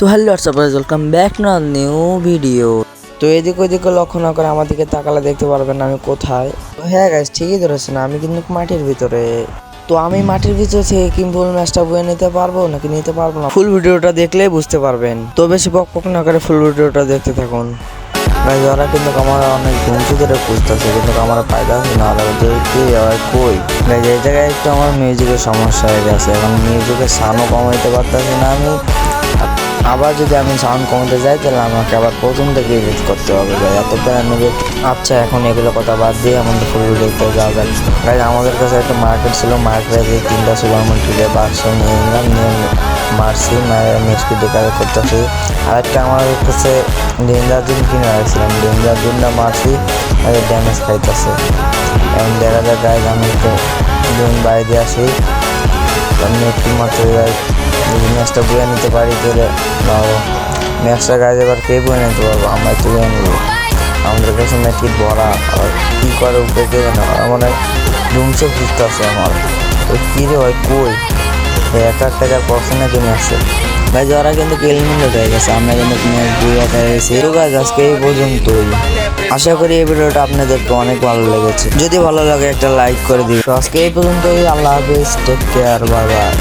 তো hello WhatsApp welcome back to new video. তো এদিক ওদিকে লক্ষ্য না করে আমার দিকে তাকালে দেখতে পারবেন আমি কোথায়। তো হ্যাঁ গাইস, ঠিকই ধরেছেন, আমি কিন্তু মাটির ভিতরে। তো আমি মাটির ভিতর থেকে কি ফুল ম্যাচটা বয়ে নিতে পারবো নাকি নিতে পারবো না, ফুল ভিডিওটা দেখলেই বুঝতে পারবেন। তো বেশি বক না করে ফুল ভিডিওটা দেখতে থাকুন। গাইস ওরা কিন্তু আমার অনেক ঘুমসি ধরে খুঁজতেছে, কিন্তু আমার ফায়দা আছে না, ওরা কি কই। গাইস এই জায়গায় একটু আমার মিউজিকের সমস্যা হয়ে গেছে, এখন মিউজিকের সাউন্ডও কমাইতে পারতেছি না আমি। আবার যদি আমি সাউন্ড কমাতে যাই তাহলে আমাকে আবার প্রথম থেকে এডিট করতে হবে ভাই, এত প্যারা নেবে। আচ্ছা এখন এগুলো কথা বাদ দিয়ে আমাদের ফুল ভিডিওতে যাওয়া যাক। গাইস আমাদের কাছে একটা মার্কেট ছিল, মার্কেটে 3টা সুপার মার্কেটের বাক্স নিয়ে নিলাম, নিয়ে মারছি, মিষ্টি ডেকারে করতেছি। আরেকটা আমার কাছে ডেঞ্জার জুন কিনে রাখছিলাম, ডেঞ্জার জুনটা মারছি, ড্যামেজ খাইতেছে। এখন দেখা যায় গাইস আমি একটু জুন বাইরে দিয়ে আসি, আমি একটু মাত্র যদি ম্যাচটা বয়ে নিতে পারি তাহলে ম্যাচটা গাছ এবার কে বয়ে নিতে পারবো, আমরা একটু বয়ে নেবো। আমাদের কাছে নাকি ভরা, আর কী করে উপরে কে জানো, মানে রুমসে খুঁজতে আছে আমার। তো কী রে হয় কই 1,000 টাকার পছন্দের জন্য আসছে ভাই, ওরা কিন্তু এলিমিনেট হয়ে গেছে, আমরা কিন্তু ম্যাচ বইয়া গেছি। তো গাছ আজকে এই পর্যন্তই, আশা করি এই ভিডিওটা আপনাদেরকে অনেক ভালো লেগেছে। যদি ভালো লাগে একটা লাইক করে দিন। তো আজকে এই পর্যন্তই, আল্লাহ হাফিজ, টেক কেয়ার, বাই বাই।